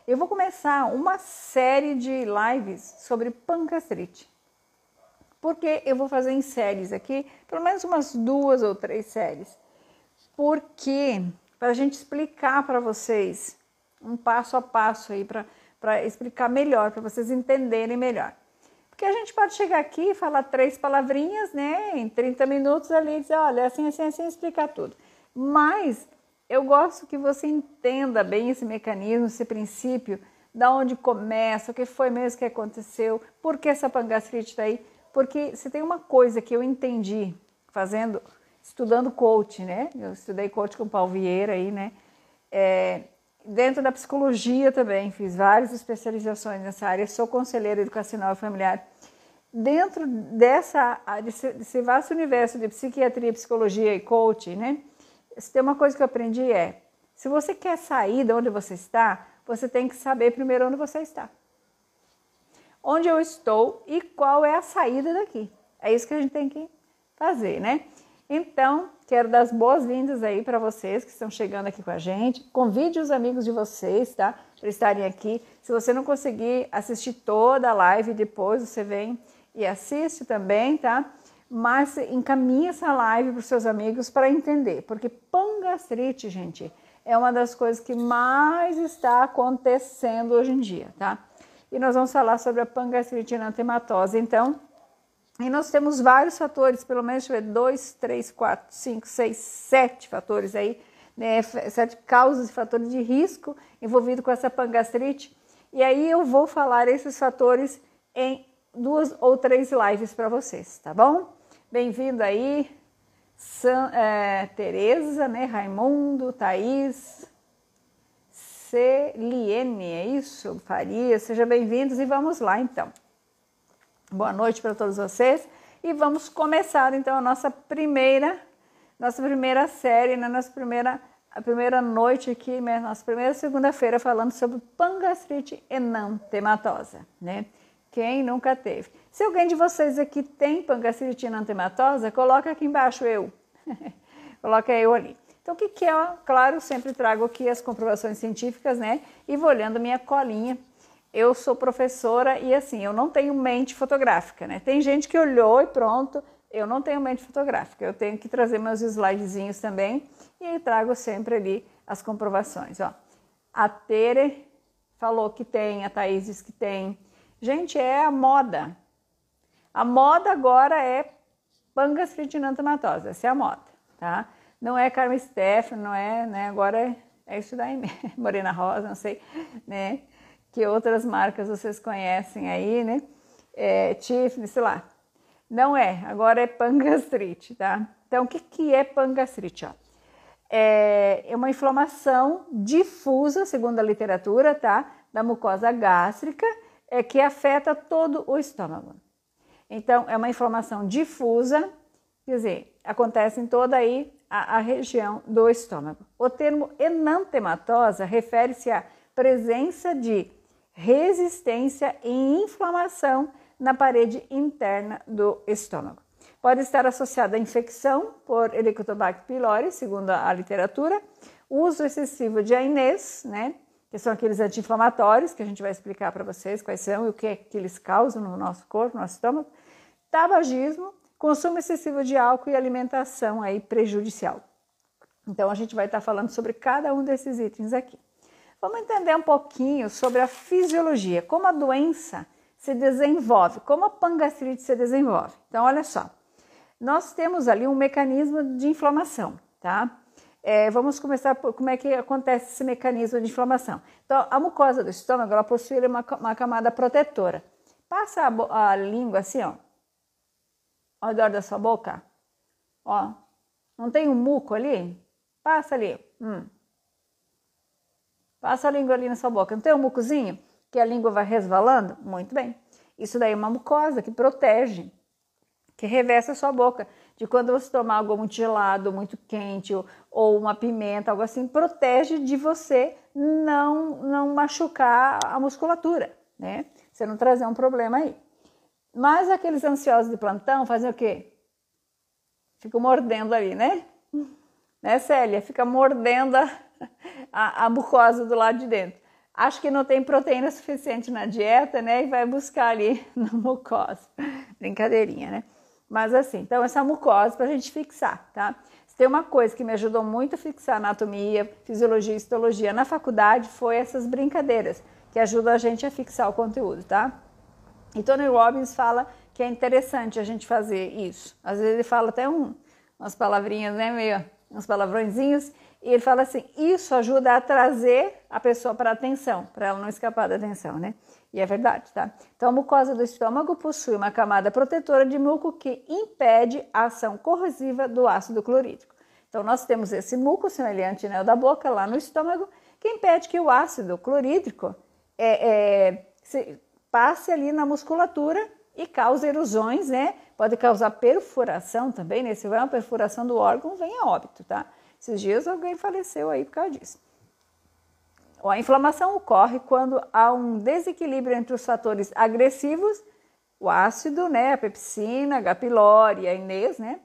eu vou começar uma série de lives sobre pangastrite. Porque eu vou fazer em séries aqui, pelo menos umas 2 ou 3 séries. Porque, para a gente explicar para vocês, um passo a passo aí, para explicar melhor, para vocês entenderem melhor. Porque a gente pode chegar aqui e falar 3 palavrinhas, né, em 30 minutos ali, e dizer, olha, assim, explicar tudo. Mas eu gosto que você entenda bem esse mecanismo, esse princípio, da onde começa, o que foi mesmo que aconteceu, por que essa pangastrite está aí. Porque se tem uma coisa que eu entendi estudando coach, né? Eu estudei coach com o Paulo Vieira aí, né? Dentro da psicologia também, fiz várias especializações nessa área, sou conselheira educacional e familiar. Dentro desse vasto universo de psiquiatria, psicologia e coach, né? Se tem uma coisa que eu aprendi se você quer sair de onde você está, você tem que saber primeiro onde você está. Onde eu estou e qual é a saída daqui. É isso que a gente tem que fazer, né? Então, quero dar as boas-vindas aí para vocês que estão chegando aqui com a gente. Convide os amigos de vocês, tá? Para estarem aqui. Se você não conseguir assistir toda a live, depois você vem e assiste também, tá? Mas encaminhe essa live para os seus amigos para entender. Porque pangastrite, gente, é uma das coisas que mais está acontecendo hoje em dia, tá? E nós vamos falar sobre a pangastrite enantematose, então. E nós temos vários fatores, pelo menos 2, 3, 4, 5, 6, 7 fatores aí, né? 7 causas e fatores de risco envolvidos com essa pangastrite. E aí eu vou falar esses fatores em 2 ou 3 lives para vocês, tá bom? Bem-vindo aí, Tereza, né? Raimundo, Thaís, Celiene, é isso? Faria, sejam bem-vindos e vamos lá então. Boa noite para todos vocês e vamos começar então a nossa primeira série, na a primeira noite aqui, nossa primeira segunda-feira falando sobre pangastrite enantematosa, né? Quem nunca teve? Se alguém de vocês aqui tem pangastrite enantematosa, coloca aqui embaixo eu, coloca eu ali. Então, o que é? Claro, eu sempre trago aqui as comprovações científicas, né? E vou olhando minha colinha. Eu sou professora e, assim, eu não tenho mente fotográfica, né? Tem gente que olhou e pronto, eu não tenho mente fotográfica. Eu tenho que trazer meus slidezinhos também e aí trago sempre ali as comprovações, ó. A Tere falou que tem, a Thaís diz que tem. Gente, é a moda. A moda agora é pangastrite enantematose, essa é a moda, tá? Não é Carmen Stefano, não é, né? Agora é isso daí, Morena Rosa, não sei, né? Que outras marcas vocês conhecem aí, né? Tiffany, sei lá. Não é, agora é pangastrite, tá? Então, o que é pangastrite? Ó? É uma inflamação difusa, segundo a literatura, tá? Da mucosa gástrica, que afeta todo o estômago. Então, é uma inflamação difusa, quer dizer, acontece em toda aí a região do estômago. O termo enantematosa refere-se à presença de resistência e inflamação na parede interna do estômago. Pode estar associada à infecção por Helicobacter pylori, segundo a literatura, uso excessivo de AINES, né, que são aqueles anti-inflamatórios, que a gente vai explicar para vocês quais são e o que é que eles causam no nosso corpo, no nosso estômago, tabagismo, consumo excessivo de álcool e alimentação aí prejudicial. Então, a gente vai estar falando sobre cada um desses itens aqui. Vamos entender um pouquinho sobre a fisiologia, como a doença se desenvolve, como a pangastrite se desenvolve. Então, olha só, nós temos ali um mecanismo de inflamação, tá? Vamos começar por como é que acontece esse mecanismo de inflamação. Então, a mucosa do estômago, ela possui uma camada protetora. Passa a língua assim, ó, ao redor da sua boca, ó, não tem um muco ali? Passa ali, Passa a língua ali na sua boca. Não tem um mucozinho que a língua vai resvalando? Muito bem. Isso daí é uma mucosa que protege, que reveste a sua boca. De quando você tomar algo muito gelado, muito quente, ou uma pimenta, algo assim, protege de você não machucar a musculatura, né? Você não trazer um problema aí. Mas aqueles ansiosos de plantão fazem o quê? Ficam mordendo ali, né? Né, Célia? Fica mordendo a mucosa do lado de dentro. acha que não tem proteína suficiente na dieta, né? E vai buscar ali na mucosa. Brincadeirinha, né? Mas assim, então essa mucosa pra gente fixar, tá? Se tem uma coisa que me ajudou muito a fixar anatomia, fisiologia e histologia na faculdade, foi essas brincadeiras, que ajudam a gente a fixar o conteúdo, tá? E Tony Robbins fala que é interessante a gente fazer isso. Às vezes ele fala até umas palavrinhas, né? Meio, uns palavrõezinhos. E ele fala assim, isso ajuda a trazer a pessoa para a atenção, para ela não escapar da atenção, né? E é verdade, tá? Então, a mucosa do estômago possui uma camada protetora de muco que impede a ação corrosiva do ácido clorídrico. Então, nós temos esse muco semelhante ao da boca, lá no estômago, que impede que o ácido clorídrico passe ali na musculatura e cause erosões, né? Pode causar perfuração também, né? Se vai uma perfuração do órgão, vem a óbito, tá? Esses dias alguém faleceu aí por causa disso. A inflamação ocorre quando há um desequilíbrio entre os fatores agressivos, o ácido, né, a pepsina, a H. pylori, a inês, né,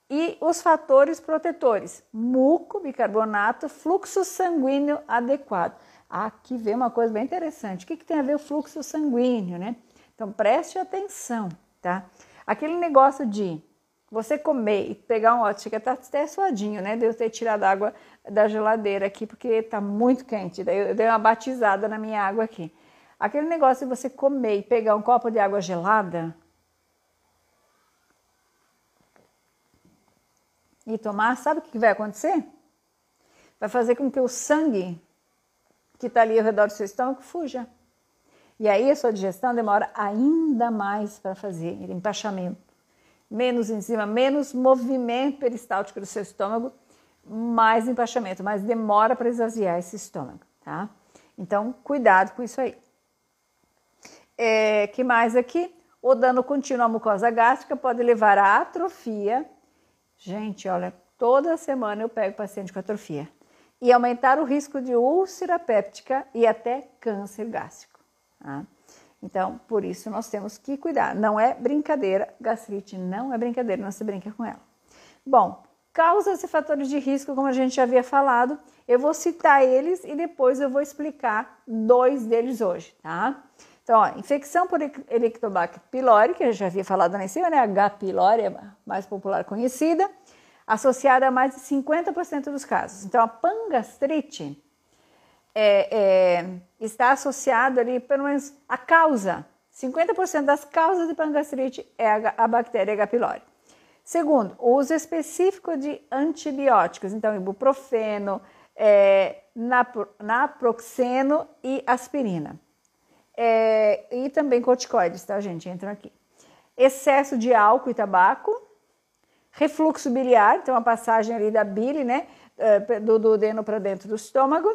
e os fatores protetores, muco, bicarbonato, fluxo sanguíneo adequado. Aqui vem uma coisa bem interessante. O que tem a ver o fluxo sanguíneo, né? Então preste atenção, tá? Aquele negócio de você comer e pegar um ótimo, chega a estar até suadinho, né? De eu ter tirado a água da geladeira aqui, porque tá muito quente. Daí eu dei uma batizada na minha água aqui. Aquele negócio de você comer e pegar um copo de água gelada e tomar, sabe o que vai acontecer? Vai fazer com que o sangue que está ali ao redor do seu estômago fuja. E aí a sua digestão demora ainda mais para fazer empachamento. Menos enzima, menos movimento peristáltico do seu estômago, mais empachamento, mais demora para esvaziar esse estômago, tá? Então, cuidado com isso aí. Que mais aqui? O dano contínuo à mucosa gástrica pode levar à atrofia. Gente, olha, toda semana eu pego paciente com atrofia. E aumentar o risco de úlcera péptica e até câncer gástrico, tá? Então, por isso nós temos que cuidar. Não é brincadeira, gastrite não é brincadeira, não se brinca com ela. Bom, causas e fatores de risco, como a gente já havia falado, eu vou citar eles e depois eu vou explicar 2 deles hoje, tá? Então, ó, infecção por Helicobacter pylori, que eu já havia falado lá em cima, né? H. pylori é a mais popular conhecida, associada a mais de 50% dos casos. Então, a pangastrite está associado ali, pelo menos, a causa. 50% das causas de pangastrite é a bactéria H. pylori. Segundo, o uso específico de antibióticos, então ibuprofeno, naproxeno e aspirina. E também corticoides, tá, gente? Entram aqui. Excesso de álcool e tabaco, refluxo biliar, então a passagem ali da bile, né, do duodeno para dentro do estômago.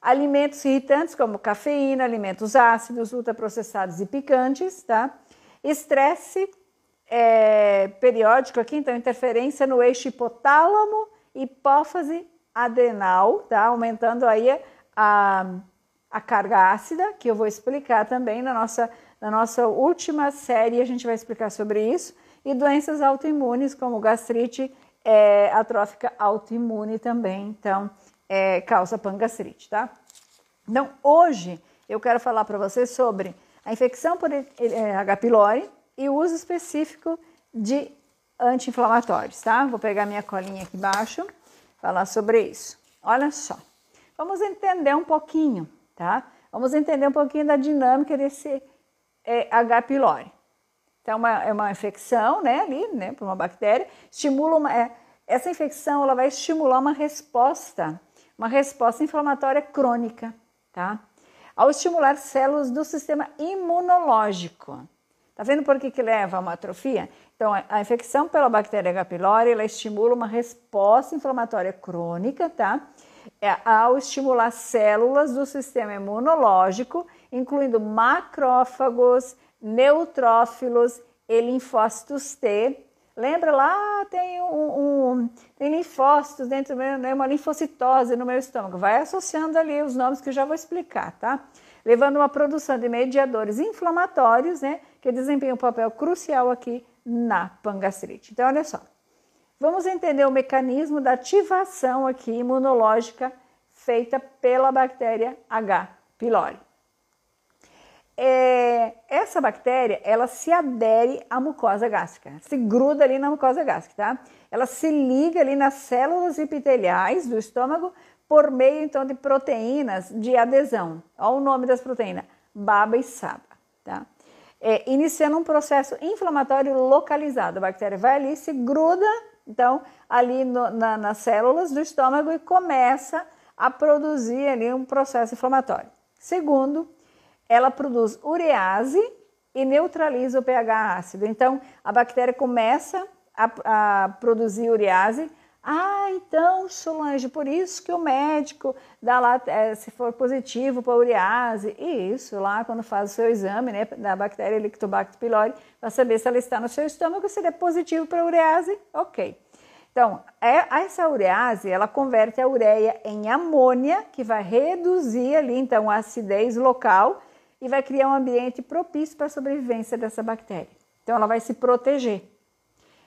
Alimentos irritantes como cafeína, alimentos ácidos, ultraprocessados e picantes, tá? Estresse periódico aqui, então interferência no eixo hipotálamo, hipófise adrenal, tá? Aumentando aí a carga ácida, que eu vou explicar também na nossa última série, a gente vai explicar sobre isso, e doenças autoimunes como gastrite atrófica autoimune também, então causa pangastrite, tá? Então, hoje eu quero falar para vocês sobre a infecção por H. pylori e o uso específico de anti-inflamatórios, tá? Vou pegar minha colinha aqui embaixo, falar sobre isso. Olha só, vamos entender um pouquinho, tá? Vamos entender um pouquinho da dinâmica desse H. pylori. Então, é uma infecção, né, ali, né, por uma bactéria, essa infecção ela vai estimular uma resposta inflamatória crônica, tá? Ao estimular células do sistema imunológico. Tá vendo por que leva a uma atrofia? Então, a infecção pela bactéria H. pylori, ela estimula uma resposta inflamatória crônica, tá? Ao estimular células do sistema imunológico, incluindo macrófagos, neutrófilos e linfócitos T. Lembra lá, tem linfócitos dentro do meu, né, uma linfocitose no meu estômago. Vai associando ali os nomes que eu já vou explicar, tá? Levando uma produção de mediadores inflamatórios, né, que desempenham um papel crucial aqui na pangastrite. Então, olha só. Vamos entender o mecanismo da ativação aqui imunológica feita pela bactéria H. pylori. Essa bactéria, ela se adere à mucosa gástrica, se gruda ali na mucosa gástrica, tá? Ela se liga ali nas células epiteliais do estômago por meio, então, de proteínas de adesão. Olha o nome das proteínas, BABA e SABA, tá? Iniciando um processo inflamatório localizado. A bactéria vai ali, se gruda, então, ali nas células do estômago e começa a produzir ali um processo inflamatório. Segundo, ela produz urease e neutraliza o pH ácido. Então, a bactéria começa a produzir urease. Então, Solange, por isso que o médico dá lá, se for positivo para urease, e isso lá quando faz o seu exame, né, da bactéria Helicobacter pylori, para saber se ela está no seu estômago, se ele é positivo para urease, ok. Então, essa urease, ela converte a ureia em amônia, que vai reduzir ali, então, a acidez local e vai criar um ambiente propício para a sobrevivência dessa bactéria. Então, ela vai se proteger.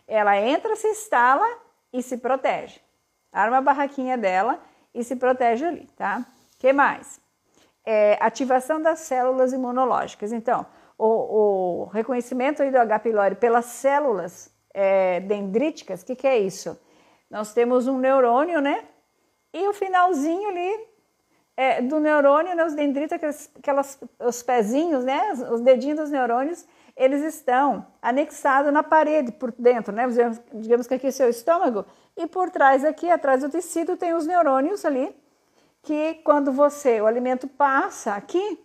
Ela entra, se instala e se protege. Arma a barraquinha dela e se protege ali, tá? O que mais? Ativação das células imunológicas. Então, o reconhecimento aí do H. pylori pelas células dendríticas, o que é isso? Nós temos um neurônio, né? E o finalzinho ali do neurônio, né, os dendritas, os pezinhos, né, os dedinhos dos neurônios, eles estão anexados na parede por dentro, né? Digamos que aqui é o seu estômago, e por trás aqui, atrás do tecido, tem os neurônios ali, que quando o alimento passa aqui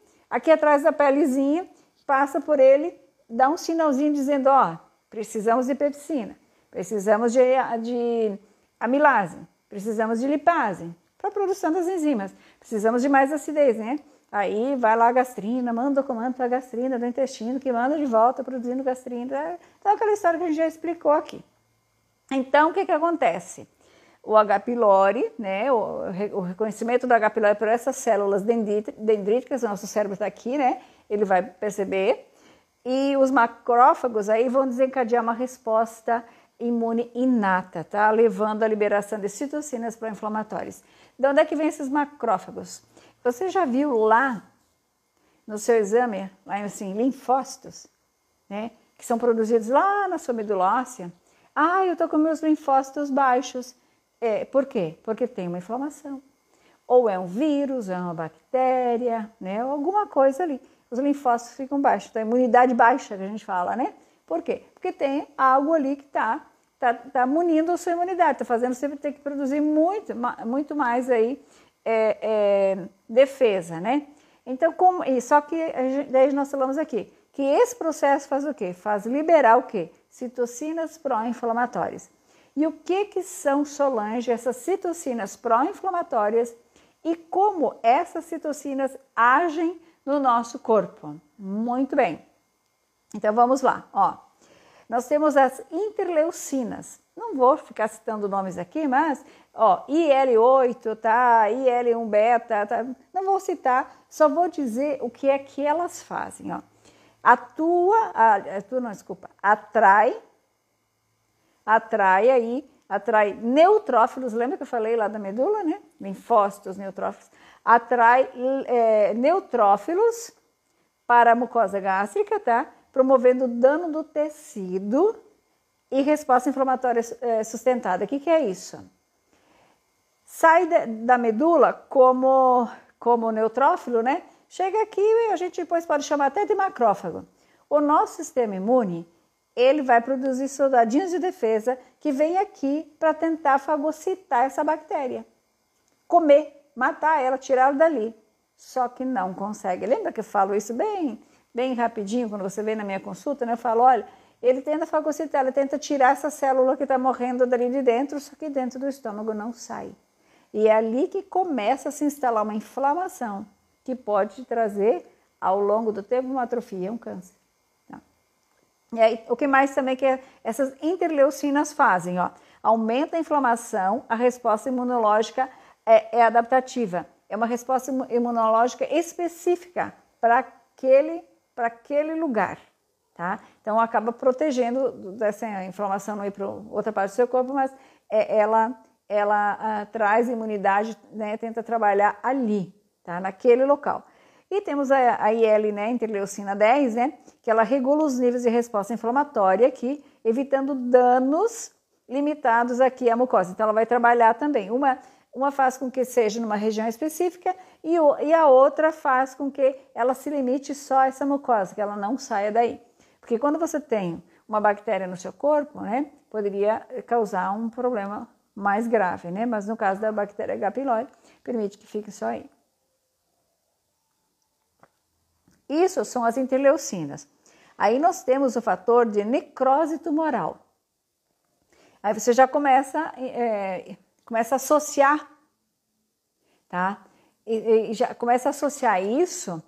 atrás da pelezinha, passa por ele, dá um sinalzinho dizendo, ó, precisamos de pepsina, precisamos de amilase, precisamos de lipase, para a produção das enzimas. Precisamos de mais acidez, né? Aí vai lá a gastrina, manda o comando para a gastrina do intestino, que manda de volta produzindo gastrina. Então, aquela história que a gente já explicou aqui. Então, o que acontece? O H. pylori, né? O reconhecimento do H. pylori por essas células dendríticas, o nosso cérebro está aqui, né? Ele vai perceber. E os macrófagos aí vão desencadear uma resposta imune inata, tá? Levando à liberação de citocinas pró-inflamatórias. De onde é que vem esses macrófagos? Você já viu lá no seu exame, lá assim, linfócitos, né? Que são produzidos lá na sua medula óssea. Eu tô com meus linfócitos baixos. Por quê? Porque tem uma inflamação. Ou é um vírus, ou é uma bactéria, né? Ou alguma coisa ali. Os linfócitos ficam baixos. Então, a imunidade baixa que a gente fala, né? Por quê? Porque tem algo ali que tá munindo a sua imunidade, está fazendo você ter que produzir muito mais aí defesa, né? Então, só que daí nós falamos aqui, que esse processo faz o quê? Faz liberar o quê? Citocinas pró-inflamatórias. E o que são, Solange, essas citocinas pró-inflamatórias e como essas citocinas agem no nosso corpo? Muito bem. Então, vamos lá, ó. Nós temos as interleucinas. Não vou ficar citando nomes aqui, mas, ó, IL-8, tá? IL-1-beta, tá? Não vou citar, só vou dizer o que é que elas fazem, ó. Atrai neutrófilos, lembra que eu falei lá da medula, né? Linfócitos, neutrófilos. Atrai neutrófilos para a mucosa gástrica, tá? Promovendo dano do tecido e resposta inflamatória sustentada. O que é isso? Sai da medula como neutrófilo, né? Chega aqui e a gente depois pode chamar até de macrófago. O nosso sistema imune, ele vai produzir soldadinhos de defesa que vem aqui para tentar fagocitar essa bactéria. Comer, matar ela, tirar ela dali. Só que não consegue. Lembra que eu falo isso bem rapidinho, quando você vem na minha consulta, né? Eu falo, olha, ele tenta fagocitar, ele tenta tirar essa célula que está morrendo dali de dentro, só que dentro do estômago não sai. E é ali que começa a se instalar uma inflamação, que pode trazer, ao longo do tempo, uma atrofia, um câncer. Tá? E aí, o que mais também que essas interleucinas fazem? Ó, aumenta a inflamação, a resposta imunológica é adaptativa. É uma resposta imunológica específica para aquele lugar, tá? Então, acaba protegendo dessa inflamação não ir para outra parte do seu corpo, mas ela traz imunidade, né? Tenta trabalhar ali, tá? Naquele local. E temos a IL, né, interleucina 10, né, que ela regula os níveis de resposta inflamatória aqui, evitando danos limitados aqui à mucosa. Então, ela vai trabalhar também. Uma faz com que seja numa região específica e a outra faz com que ela se limite só a essa mucosa, que ela não saia daí. Porque quando você tem uma bactéria no seu corpo, né, poderia causar um problema mais grave, né? Mas no caso da bactéria H. pylori, permite que fique só aí. Isso são as interleucinas. Aí nós temos o fator de necrose tumoral. Aí você já começa a associar, tá? E já começa a associar isso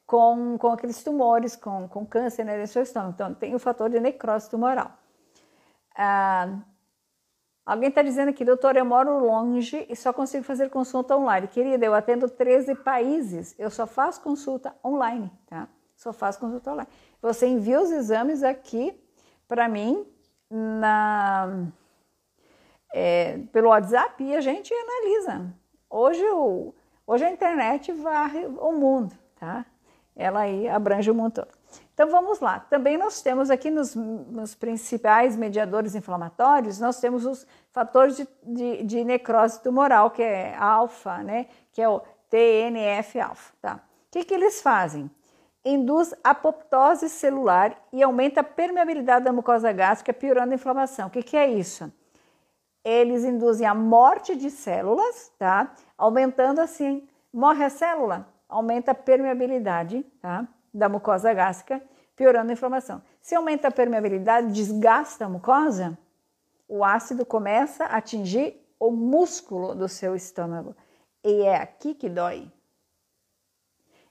com aqueles tumores, com câncer, né, no seu estômago. Então, tem o fator de necrose tumoral. Alguém está dizendo aqui, doutor, eu moro longe e só consigo fazer consulta online. Querida, eu atendo 13 países, eu só faço consulta online, tá? Só faço consulta online. Você envia os exames aqui para mim pelo WhatsApp e a gente analisa. Hoje a internet varre o mundo, tá? Ela aí abrange o mundo todo. Então vamos lá. Também nós temos aqui nos principais mediadores inflamatórios, nós temos os fatores de necrose tumoral, que é alfa, né? Que é o TNF-alfa, tá? O que eles fazem? Induz apoptose celular e aumenta a permeabilidade da mucosa gástrica, piorando a inflamação. O que é isso? Eles induzem a morte de células, tá? Aumentando assim, morre a célula, aumenta a permeabilidade, tá? Da mucosa gástrica, piorando a inflamação. Se aumenta a permeabilidade, desgasta a mucosa, o ácido começa a atingir o músculo do seu estômago. E é aqui que dói.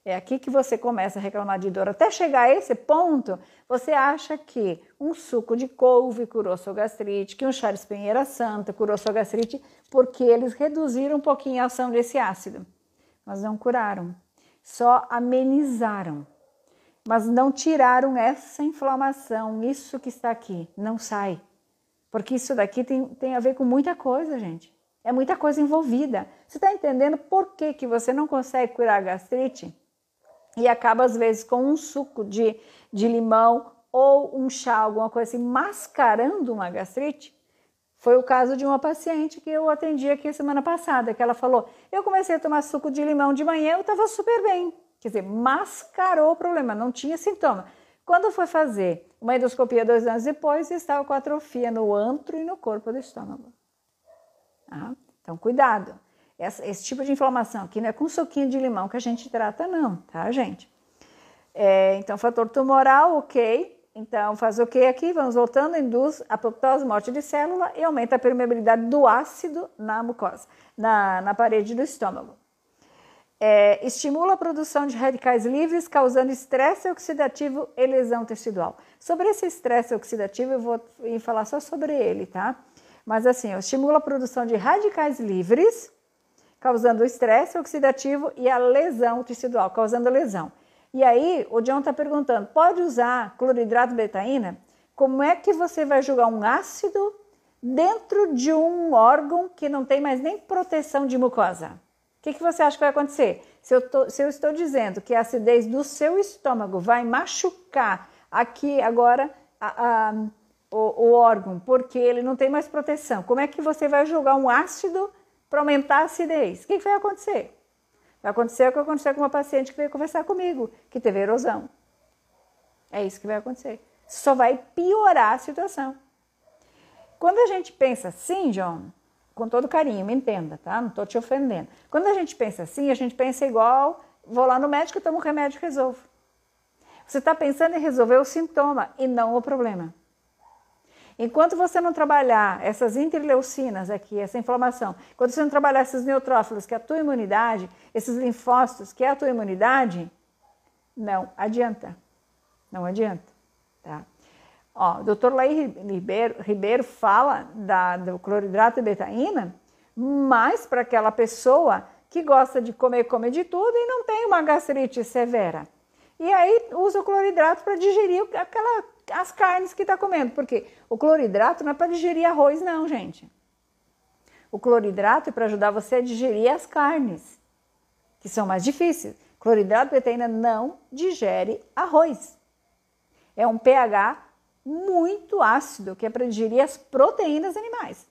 É aqui que você começa a reclamar de dor. Até chegar a esse ponto, você acha que um suco de couve curou sua gastrite, que um chá de espinheira santa curou sua gastrite, porque eles reduziram um pouquinho a ação desse ácido. Mas não curaram, só amenizaram. Mas não tiraram essa inflamação, isso que está aqui, não sai. Porque isso daqui tem a ver com muita coisa, gente. É muita coisa envolvida. Você está entendendo por que você não consegue curar a gastrite? E acaba, às vezes, com um suco de limão ou um chá, alguma coisa assim, mascarando uma gastrite? Foi o caso de uma paciente que eu atendi aqui semana passada, que ela falou, eu comecei a tomar suco de limão de manhã, eu estava super bem. Quer dizer, mascarou o problema, não tinha sintoma. Quando foi fazer uma endoscopia 2 anos depois, estava com atrofia no antro e no corpo do estômago. Então, cuidado. Esse tipo de inflamação aqui não é com suquinho de limão que a gente trata não, tá, gente? Então, fator tumoral, ok. Então, faz o que aqui? Vamos voltando, induz apoptose, morte de célula e aumenta a permeabilidade do ácido na mucosa, na parede do estômago. Estimula a produção de radicais livres, causando estresse oxidativo e lesão tecidual. Sobre esse estresse oxidativo, eu vou falar só sobre ele, tá? Mas assim, estimula a produção de radicais livres, causando estresse oxidativo e a lesão tecidual, causando lesão. E aí, o John está perguntando, pode usar cloridrato de betaína? Como é que você vai jogar um ácido dentro de um órgão que não tem mais nem proteção de mucosa? O que você acha que vai acontecer? Se eu estou dizendo que a acidez do seu estômago vai machucar aqui agora o órgão, porque ele não tem mais proteção, como é que você vai jogar um ácido para aumentar a acidez? O que vai acontecer? Vai acontecer o que aconteceu com uma paciente que veio conversar comigo, que teve erosão. É isso que vai acontecer. Só vai piorar a situação. Quando a gente pensa assim, John, com todo carinho, me entenda, tá? Não estou te ofendendo. Quando a gente pensa assim, a gente pensa igual, vou lá no médico, tomo um remédio e resolvo. Você está pensando em resolver o sintoma e não o problema. Enquanto você não trabalhar essas interleucinas aqui, essa inflamação, enquanto você não trabalhar esses neutrófilos, que é a tua imunidade, esses linfócitos, que é a tua imunidade, não adianta. Não adianta, tá? Ó, o doutor Laí Ribeiro fala do cloridrato de betaína, mas para aquela pessoa que gosta de comer de tudo e não tem uma gastrite severa. E aí usa o cloridrato para digerir as carnes que está comendo, porque o cloridrato não é para digerir arroz não, gente. O cloridrato é para ajudar você a digerir as carnes, que são mais difíceis. Cloridrato de betaína não digere arroz. É um pH muito ácido, que é para digerir as proteínas animais.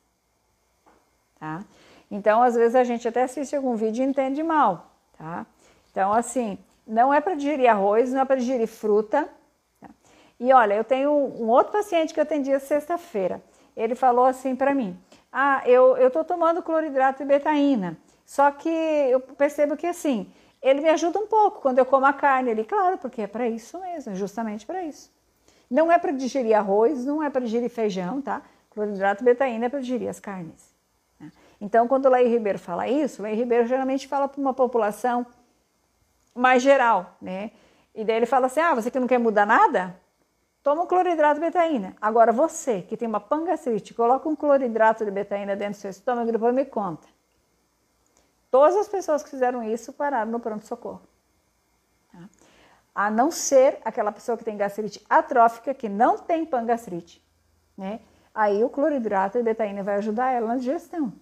Tá? Então, às vezes a gente até assiste algum vídeo e entende mal, tá? Então, assim, não é para digerir arroz, não é para digerir fruta. Tá? E olha, eu tenho um outro paciente que eu atendi sexta-feira. Ele falou assim para mim, eu tô tomando cloridrato de betaína, só que eu percebo que assim, ele me ajuda um pouco quando eu como a carne. Ele, claro, porque é para isso mesmo, é justamente para isso. Não é para digerir arroz, não é para digerir feijão, tá? Cloridrato de betaína é para digerir as carnes. Né? Então, quando o Laí Ribeiro fala isso, o Laí Ribeiro geralmente fala para uma população mais geral, né? E daí ele fala assim, você que não quer mudar nada, toma um cloridrato de betaína. Agora, você que tem uma pangastrite, coloca um cloridrato de betaína dentro do seu estômago e depois me conta. Todas as pessoas que fizeram isso pararam no pronto-socorro. Tá? A não ser aquela pessoa que tem gastrite atrófica, que não tem pangastrite, né? Aí o cloridrato de betaína vai ajudar ela na digestão.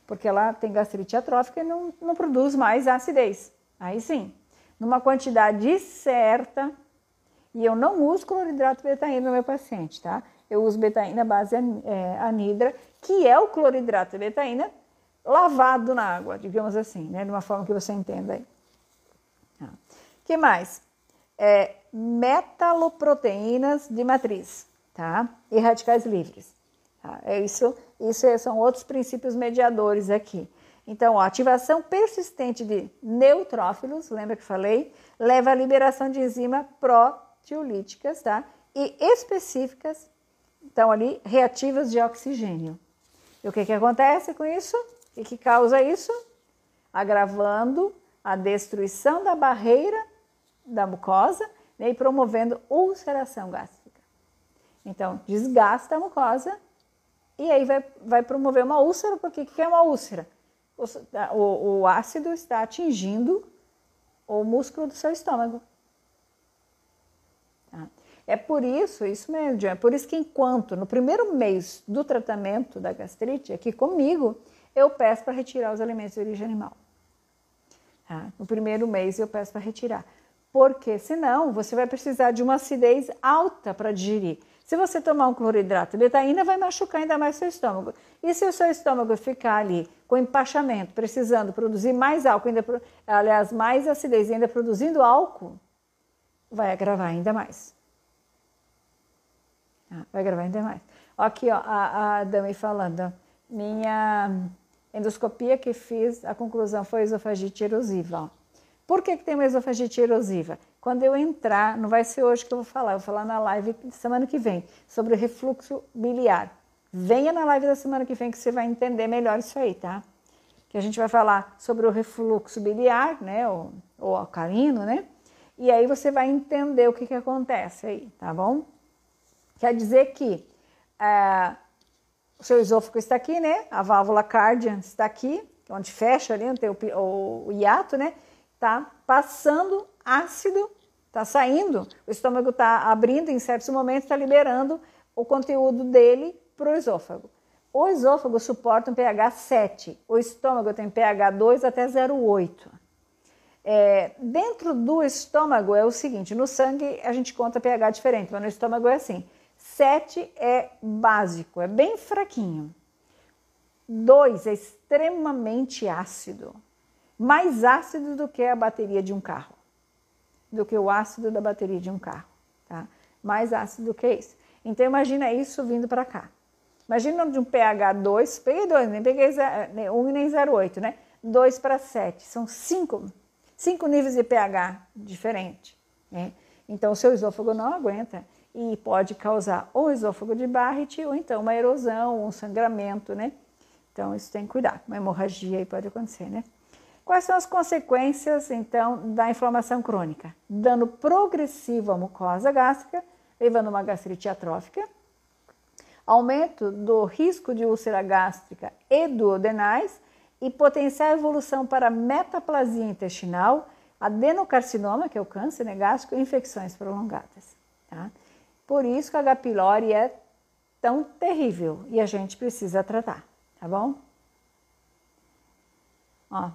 Porque ela tem gastrite atrófica e não produz mais acidez. Aí sim, numa quantidade certa, e eu não uso cloridrato de betaína no meu paciente, tá? Eu uso betaína base anidra, que é o cloridrato de betaína lavado na água, digamos assim, né? De uma forma que você entenda aí. Tá. Que mais? Metaloproteínas de matriz, tá? E radicais livres. Tá? Isso são outros princípios mediadores aqui. Então, a ativação persistente de neutrófilos, lembra que falei? Leva à liberação de enzimas proteolíticas, tá? E específicas, então ali, reativas de oxigênio. E o que acontece com isso? O que causa isso? Agravando a destruição da barreira da mucosa, né, e promovendo ulceração gástrica. Então, desgasta a mucosa e aí vai promover uma úlcera, porque o que é uma úlcera? O ácido está atingindo o músculo do seu estômago. Tá? É por isso mesmo, é por isso que enquanto no primeiro mês do tratamento da gastrite, aqui comigo, eu peço para retirar os alimentos de origem animal. Tá? No primeiro mês eu peço para retirar. Porque senão você vai precisar de uma acidez alta para digerir. Se você tomar um cloridrato de betaína, vai machucar ainda mais seu estômago. E se o seu estômago ficar ali com empachamento, precisando produzir mais álcool, mais acidez e ainda produzindo álcool, vai agravar ainda mais. Vai agravar ainda mais. Aqui, ó, a Dami falando, minha endoscopia que fiz, a conclusão foi esofagite erosiva. Ó. Por que tem uma esofagite erosiva? Quando eu entrar, não vai ser hoje que eu vou falar na live semana que vem, sobre o refluxo biliar. Venha na live da semana que vem que você vai entender melhor isso aí, tá? Que a gente vai falar sobre o refluxo biliar, né, ou alcalino, né? E aí você vai entender o que acontece aí, tá bom? Quer dizer que o seu esôfago está aqui, né? A válvula cárdia está aqui, onde fecha ali, onde tem o hiato, né? Tá passando ácido, tá saindo, o estômago está abrindo, em certos momentos está liberando o conteúdo dele para o esôfago. O esôfago suporta um pH 7, o estômago tem pH 2 até 0,8. Dentro do estômago é o seguinte, no sangue a gente conta pH diferente, mas no estômago é assim, 7 é básico, é bem fraquinho. 2 é extremamente ácido, mais ácido do que a bateria de um carro, do que o ácido da bateria de um carro, tá? Mais ácido do que isso. Então imagina isso vindo para cá. Imagina de um pH 2, peguei 2, nem peguei 1 nem 0,8, né? 2 para 7, são 5 níveis de pH diferentes, né? Então o seu esôfago não aguenta e pode causar ou esôfago de Barrett ou então uma erosão, um sangramento, né? Então isso tem que cuidar, uma hemorragia aí pode acontecer, né? Quais são as consequências, então, da inflamação crônica? Dano progressivo à mucosa gástrica, levando a uma gastrite atrófica, aumento do risco de úlcera gástrica e duodenais e potencial evolução para metaplasia intestinal, adenocarcinoma, que é o câncer, né, gástrico, e infecções prolongadas. Tá? Por isso que a H. pylori é tão terrível e a gente precisa tratar, tá bom? Ó,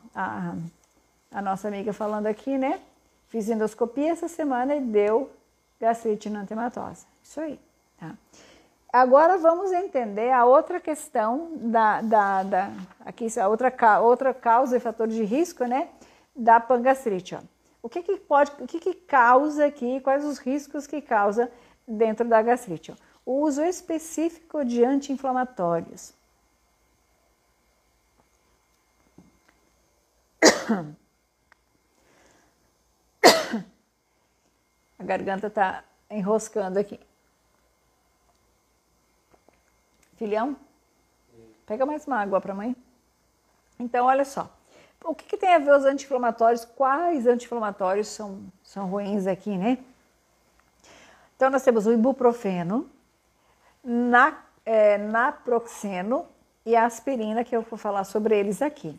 a a nossa amiga falando aqui, né? Fiz endoscopia essa semana e deu gastrite enantematose. Isso aí, tá? Agora vamos entender a outra questão aqui, a outra causa e fator de risco, né? Da pangastrite, ó. O que causa aqui, quais os riscos que causa dentro da gastrite, ó? O uso específico de anti-inflamatórios. A garganta tá enroscando aqui. Filhão, pega mais uma água para mãe. Então, olha só. O que tem a ver os anti-inflamatórios? Quais anti-inflamatórios são ruins aqui, né? Então, nós temos o ibuprofeno, naproxeno e a aspirina, que eu vou falar sobre eles aqui.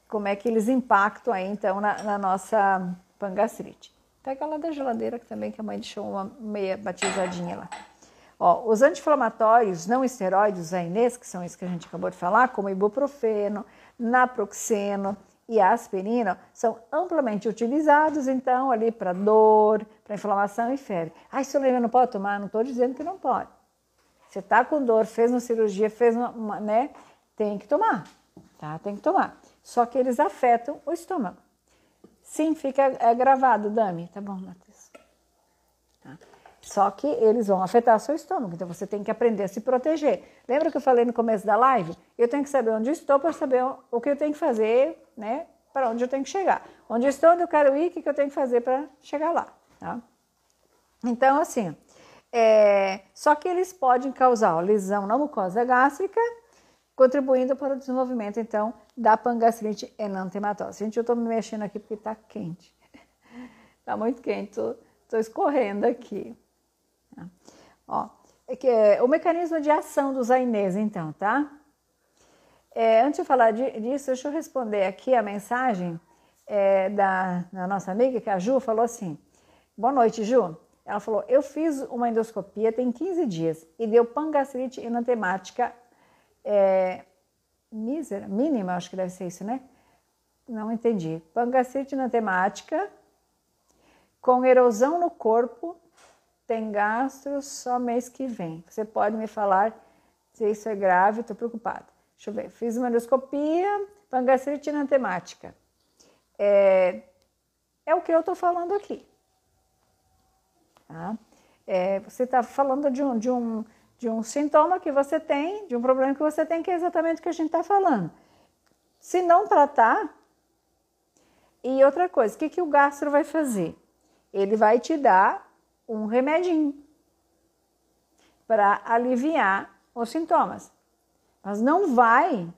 Como é que eles impactam aí, então, na nossa pangastrite. Pega lá da geladeira que também, que a mãe deixou uma meia batizadinha lá. Ó, os anti-inflamatórios não esteroides, os ANEs, que são esses que a gente acabou de falar, como ibuprofeno, naproxeno e a aspirina, são amplamente utilizados, então, ali para dor, para inflamação e febre. Ai, Solene, não pode tomar? Não estou dizendo que não pode. Você está com dor, fez uma cirurgia, fez né? Tem que tomar, tá? Tem que tomar. Só que eles afetam o estômago. Sim, fica gravado, Dami. Tá bom, Matheus. Tá. Só que eles vão afetar o seu estômago, então você tem que aprender a se proteger. Lembra que eu falei no começo da live? Eu tenho que saber onde estou para saber o que eu tenho que fazer, né? Para onde eu tenho que chegar. Onde eu estou, onde eu quero ir, o que eu tenho que fazer para chegar lá, tá? Então, assim, só que eles podem causar lesão na mucosa gástrica, contribuindo para o desenvolvimento, então, da pangastrite enantematose. Gente, eu estou me mexendo aqui porque está quente. Está muito quente, estou escorrendo aqui. Ó, o mecanismo de ação dos ANEs, então, tá? Antes de falar disso, deixa eu responder aqui a mensagem da nossa amiga, que a Ju falou assim: boa noite, Ju. Ela falou, eu fiz uma endoscopia tem 15 dias e deu pangastrite enantemática mínima, acho que deve ser isso, né? Não entendi. Pangastrite enantemática com erosão no corpo, tem gastro só mês que vem. Você pode me falar se isso é grave? Estou preocupada. Deixa eu ver. Fiz uma endoscopia, pangastrite enantemática. É o que eu estou falando aqui. Tá? Você está falando de um sintoma que você tem, de um problema que você tem, que é exatamente o que a gente está falando. Se não tratar, e outra coisa, o que o gastro vai fazer? Ele vai te dar um remedinho para aliviar os sintomas. Mas não vai,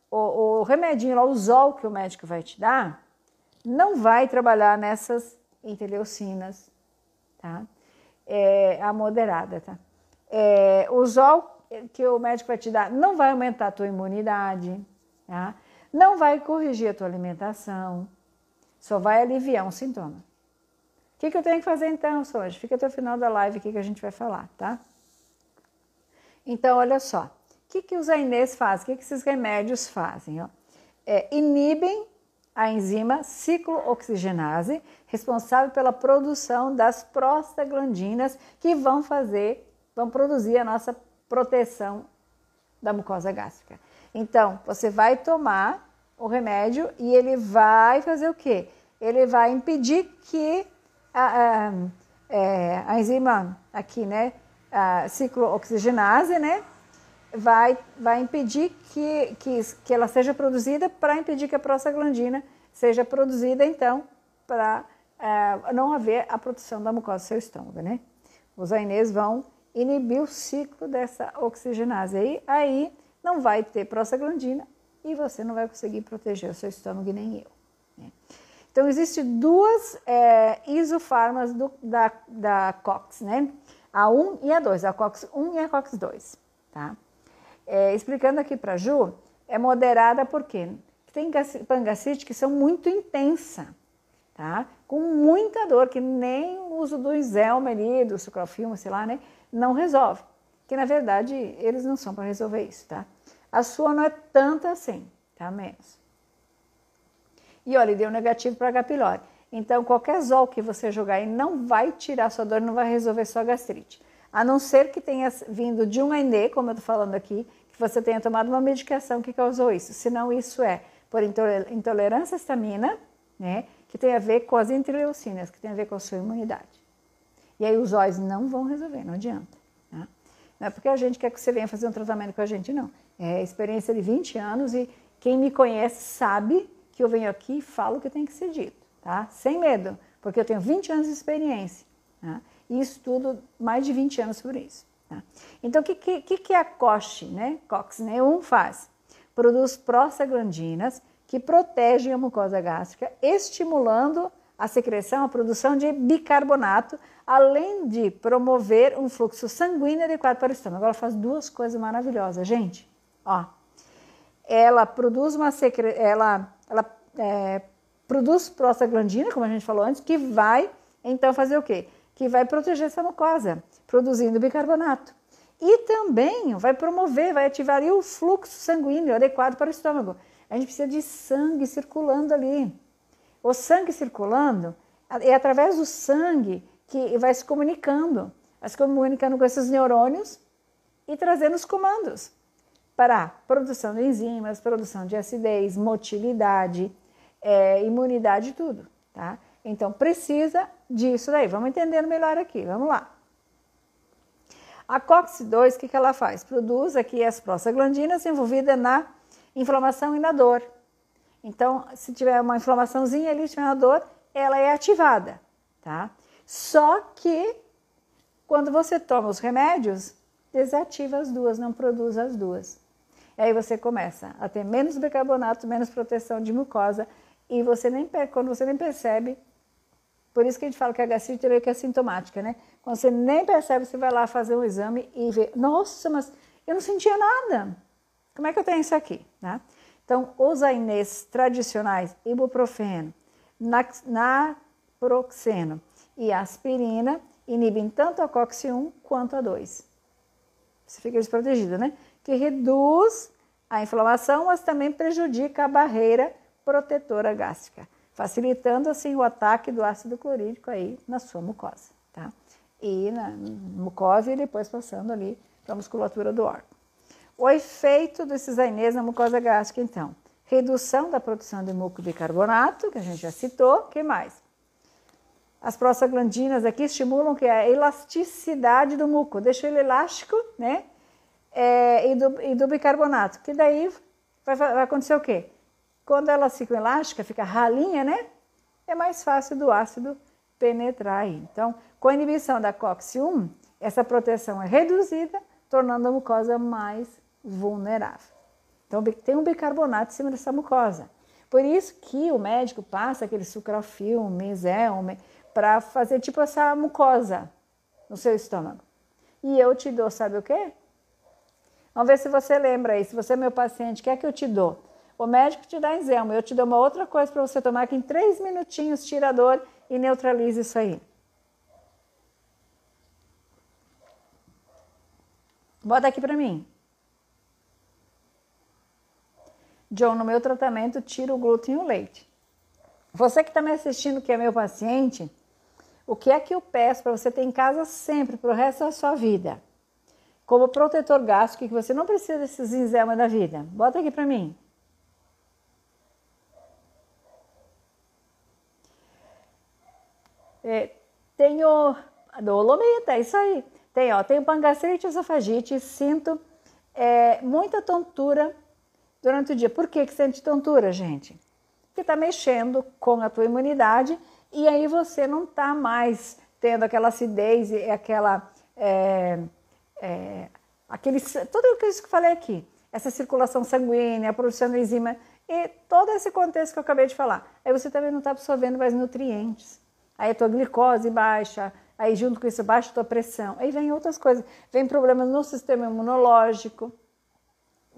o remedinho lá, o Zol que o médico vai te dar, não vai trabalhar nessas interleucinas, tá? A moderada, tá? O Zol que o médico vai te dar não vai aumentar a tua imunidade, tá? Não vai corrigir a tua alimentação, só vai aliviar um sintoma. O que eu tenho que fazer então, Solange? Fica até o final da live aqui que a gente vai falar, tá? Então, olha só. O que os ANEs fazem? O que esses remédios fazem? Ó? Inibem a enzima ciclooxigenase, responsável pela produção das prostaglandinas que vão produzir a nossa proteção da mucosa gástrica. Então, você vai tomar o remédio e ele vai fazer o quê? Ele vai impedir que a enzima aqui, né, a ciclooxigenase, né, vai impedir que ela seja produzida, para impedir que a prostaglandina seja produzida, então, para não haver a produção da mucosa do seu estômago, né? Os ANEs vão inibir o ciclo dessa oxigenase. Aí não vai ter prostaglandina e você não vai conseguir proteger o seu estômago, e nem eu, né? Então, existem duas isofarmas da COX, né? A 1 e a 2, a COX 1 e a COX 2, tá? Explicando aqui para a Ju, é moderada porque tem pangastrite que são muito intensa, tá? Com muita dor, que nem o uso do Inzelma ali, do sucralfilme, sei lá, né? Não resolve. Que, na verdade, eles não são para resolver isso, tá? A sua não é tanto assim, tá? Menos. E olha, deu negativo para H. pylori. Então, qualquer zol que você jogar aí não vai tirar sua dor, não vai resolver sua gastrite. A não ser que tenha vindo de um ANE, como eu estou falando aqui, que você tenha tomado uma medicação que causou isso. Senão, isso é por intolerância à histamina, né, que tem a ver com as interleucinas, que tem a ver com a sua imunidade. E aí os zóis não vão resolver, não adianta. Tá? Não é porque a gente quer que você venha fazer um tratamento com a gente, não. É experiência de 20 anos e quem me conhece sabe que eu venho aqui e falo o que tem que ser dito, tá? Sem medo, porque eu tenho 20 anos de experiência, tá? E estudo mais de 20 anos sobre isso. Tá? Então, o que a COX, né? COX-NE1 faz? Produz prostaglandinas que protegem a mucosa gástrica, estimulando a secreção, a produção de bicarbonato, além de promover um fluxo sanguíneo adequado para o estômago. Ela faz duas coisas maravilhosas, gente. Ó, ela produz produz prostaglandina, como a gente falou antes, que vai, então, fazer o quê? Que vai proteger essa mucosa, produzindo bicarbonato. E também vai promover, vai ativar o fluxo sanguíneo adequado para o estômago. A gente precisa de sangue circulando ali. O sangue circulando é através do sangue que vai se comunicando com esses neurônios e trazendo os comandos para produção de enzimas, produção de acidez, motilidade, imunidade e tudo, tá? Então, precisa disso daí. Vamos entendendo melhor aqui, vamos lá. A COX-2, o que ela faz? Produz aqui as prostaglandinas envolvidas na inflamação e na dor. Então, se tiver uma inflamaçãozinha ali, se tiver uma dor, ela é ativada, tá? Só que, quando você toma os remédios, desativa as duas, não produz as duas. E aí você começa a ter menos bicarbonato, menos proteção de mucosa, e quando você nem percebe, por isso que a gente fala que a gastrite é meio que assintomática, né? Quando você nem percebe, você vai lá fazer um exame e vê, nossa, mas eu não sentia nada. Como é que eu tenho isso aqui? Tá? Então, os ANEs tradicionais, ibuprofeno, naproxeno e aspirina, inibem tanto a COX-1 quanto a 2. Você fica desprotegido, né? Que reduz a inflamação, mas também prejudica a barreira protetora gástrica, facilitando assim o ataque do ácido clorídrico aí na sua mucosa, tá? E na mucosa e depois passando ali para a musculatura do órgão. O efeito desses ANEs na mucosa gástrica, então, redução da produção de mucobicarbonato, que a gente já citou, o que mais? As prostaglandinas aqui estimulam que a elasticidade do muco, deixa ele elástico, né? E do bicarbonato, que daí vai acontecer o quê? Quando ela fica elástica, fica ralinha, né? É mais fácil do ácido penetrar aí. Então, com a inibição da COX-1, essa proteção é reduzida, tornando a mucosa mais vulnerável. Então, tem um bicarbonato em cima dessa mucosa. Por isso que o médico passa aquele sucralfilme, Zelme, para fazer tipo essa mucosa no seu estômago. E eu te dou, sabe o quê? Vamos ver se você lembra aí. Se você é meu paciente, o que é que eu te dou? O médico te dá Enzelma, eu te dou uma outra coisa para você tomar que em 3 minutinhos tira a dor e neutraliza isso aí. Bota aqui para mim. John, no meu tratamento, tira o glúten e o leite. Você que está me assistindo, que é meu paciente, o que é que eu peço para você ter em casa sempre, para o resto da sua vida? Como protetor gástrico, que você não precisa desses Enzelma da vida. Bota aqui para mim. Tenho dolomita, é isso aí. Tenho pangastrite, esofagite, sinto muita tontura durante o dia. Por que sente tontura, gente? Porque está mexendo com a tua imunidade e aí você não está mais tendo aquela acidez e tudo isso que eu falei aqui. Essa circulação sanguínea, a produção de enzima e todo esse contexto que eu acabei de falar. Aí você também não está absorvendo mais nutrientes. Aí a tua glicose baixa, aí junto com isso baixa a tua pressão. Aí vem outras coisas, vem problemas no sistema imunológico.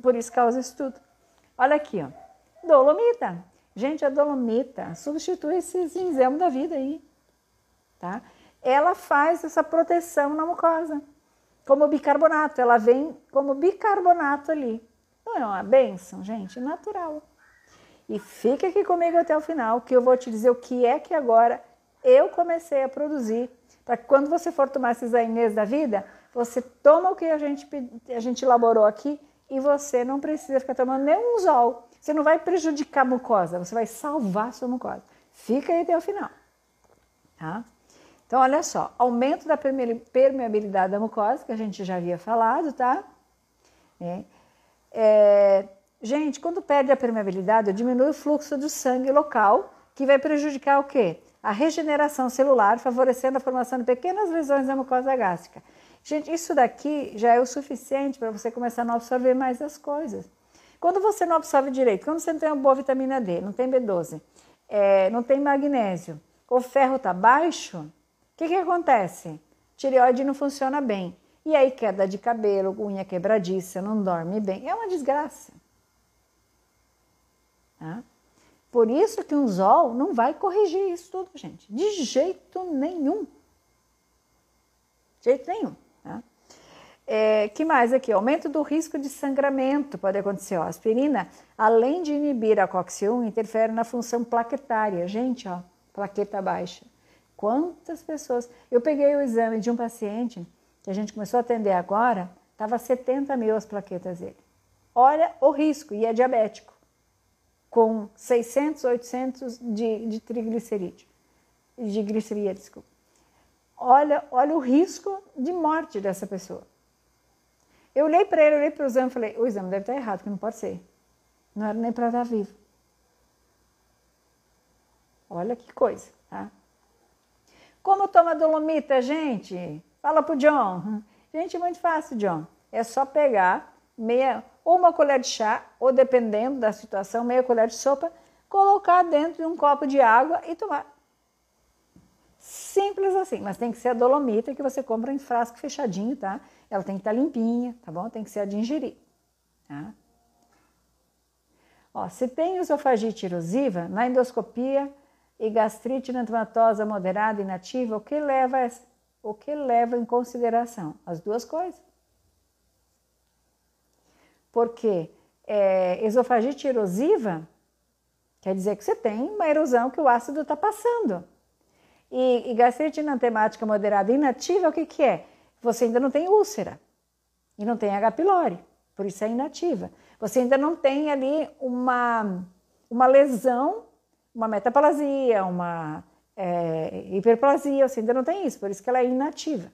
Por isso causa isso tudo. Olha aqui, ó. Dolomita. Gente, a dolomita substitui esses enzelmos da vida aí, tá? Ela faz essa proteção na mucosa, como bicarbonato. Ela vem como bicarbonato ali. Não é uma bênção, gente? Natural. E fica aqui comigo até o final, que eu vou te dizer o que é que agora eu comecei a produzir, para que quando você for tomar esses AINEs da vida, você toma o que a gente elaborou aqui e você não precisa ficar tomando nenhum Zol. Você não vai prejudicar a mucosa, você vai salvar a sua mucosa. Fica aí até o final. Tá? Então, olha só, aumento da permeabilidade da mucosa, que a gente já havia falado, tá? Gente, quando perde a permeabilidade, diminui o fluxo do sangue local, que vai prejudicar o quê? A regeneração celular, favorecendo a formação de pequenas lesões na mucosa gástrica. Gente, isso daqui já é o suficiente para você começar a não absorver mais as coisas. Quando você não absorve direito, quando você não tem uma boa vitamina D, não tem B12, não tem magnésio, o ferro está baixo, o que acontece? Tireoide não funciona bem. E aí queda de cabelo, unha quebradiça, não dorme bem. É uma desgraça. Tá? Por isso que um Zol não vai corrigir isso tudo, gente. De jeito nenhum. De jeito nenhum. Tá? Que mais aqui? Aumento do risco de sangramento pode acontecer. Ó. A aspirina, além de inibir a COX-1, interfere na função plaquetária. Gente, ó, plaqueta baixa. Quantas pessoas... Eu peguei o exame de um paciente que a gente começou a atender agora, estava 70 mil as plaquetas dele. Olha o risco, e é diabético, com 600, 800 de triglicerídeo, de gliceria, desculpa. Olha o risco de morte dessa pessoa. Eu olhei para ele, olhei para o exame e falei, o exame deve estar errado, que não pode ser. Não era nem para estar vivo. Olha que coisa, tá? Como toma dolomita, gente? Fala pro John. Gente, é muito fácil, John. É só pegar uma colher de chá, ou dependendo da situação, meia colher de sopa, colocar dentro de um copo de água e tomar. Simples assim, mas tem que ser a dolomita que você compra em frasco fechadinho, tá? Ela tem que estar limpinha, tá bom? Tem que ser a de ingerir, tá? Ó, se tem esofagite erosiva, na endoscopia e gastrite enantomotosa moderada e inativa, o que leva em consideração? As duas coisas. Porque esofagite erosiva quer dizer que você tem uma erosão que o ácido está passando. E gastrite enantemática moderada e inativa, o que é? Você ainda não tem úlcera e não tem H. pylori, por isso é inativa. Você ainda não tem ali uma lesão, uma metaplasia, uma hiperplasia, você ainda não tem isso, por isso que ela é inativa.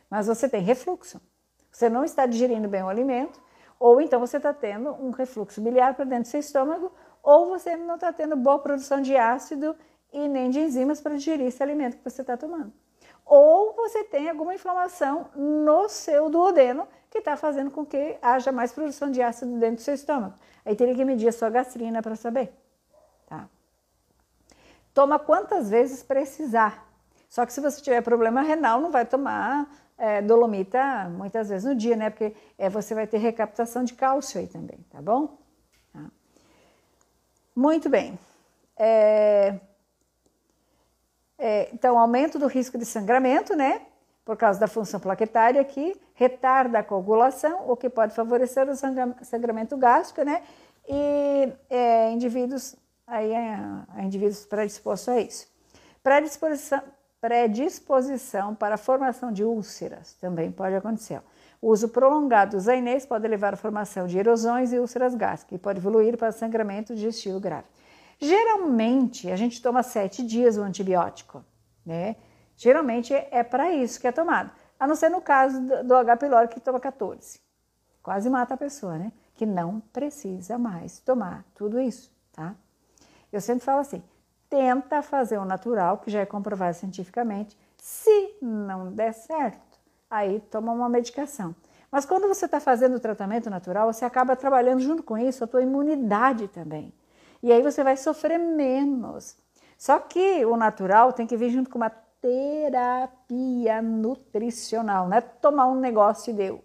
Mas você tem refluxo. Você não está digerindo bem o alimento, ou então você está tendo um refluxo biliar para dentro do seu estômago, ou você não está tendo boa produção de ácido e nem de enzimas para digerir esse alimento que você está tomando. Ou você tem alguma inflamação no seu duodeno que está fazendo com que haja mais produção de ácido dentro do seu estômago. Aí teria que medir a sua gastrina para saber. Tá? Toma quantas vezes precisar. Só que se você tiver problema renal, não vai tomar dolomita muitas vezes no dia, né? Porque você vai ter recaptação de cálcio aí também, tá bom? Tá. Muito bem. Então, aumento do risco de sangramento, né? Por causa da função plaquetária que retarda a coagulação, o que pode favorecer o sangramento gástrico, né? E indivíduos predispostos a isso. Predisposição para a formação de úlceras também pode acontecer. O uso prolongado dos AINEs pode levar à formação de erosões e úlceras gástricas e pode evoluir para sangramento digestivo grave. Geralmente, a gente toma 7 dias o antibiótico, né? Geralmente é para isso que é tomado. A não ser no caso do H. pylori que toma 14. Quase mata a pessoa, né? Que não precisa mais tomar tudo isso, tá? Eu sempre falo assim, tenta fazer o natural, que já é comprovado cientificamente. Se não der certo, aí toma uma medicação. Mas quando você está fazendo o tratamento natural, você acaba trabalhando junto com isso a tua imunidade também. E aí você vai sofrer menos. Só que o natural tem que vir junto com uma terapia nutricional, não é tomar um negócio e deu.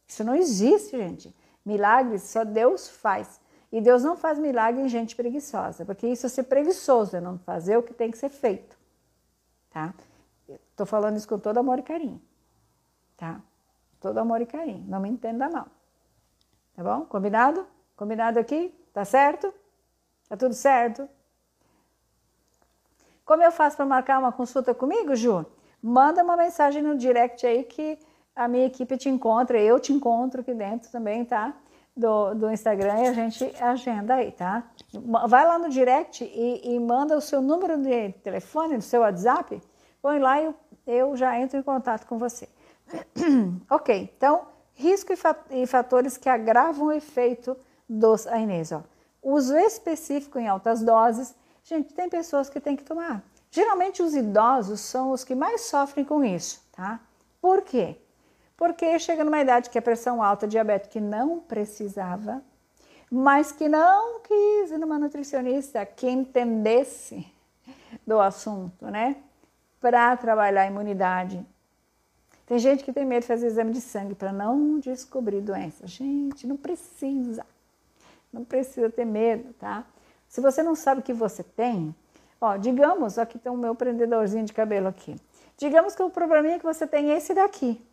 Isso não existe, gente. Milagres só Deus faz. E Deus não faz milagre em gente preguiçosa, porque isso é ser preguiçoso, é não fazer o que tem que ser feito. Tá? Estou falando isso com todo amor e carinho. Tá? Todo amor e carinho. Não me entenda mal. Tá bom? Combinado? Combinado aqui? Tá certo? Tá tudo certo? Como eu faço para marcar uma consulta comigo, Ju? Manda uma mensagem no direct aí que a minha equipe te encontra, eu te encontro aqui dentro também, tá? Do Instagram e a gente agenda aí, tá? Vai lá no direct e manda o seu número de telefone, do seu WhatsApp, põe lá e eu já entro em contato com você. Ok, então, risco e fatores que agravam o efeito dos ANEs, ó. Uso específico em altas doses. Gente, tem pessoas que têm que tomar. Geralmente os idosos são os que mais sofrem com isso, tá? Por quê? Porque chega numa idade que a pressão alta, diabetes que não precisava, mas que não quis ir numa nutricionista que entendesse do assunto, né? Para trabalhar a imunidade. Tem gente que tem medo de fazer exame de sangue para não descobrir doença. Gente, não precisa. Não precisa ter medo, tá? Se você não sabe o que você tem, ó, digamos, aqui tem o meu prendedorzinho de cabelo aqui. Digamos que o probleminha que você tem é esse daqui.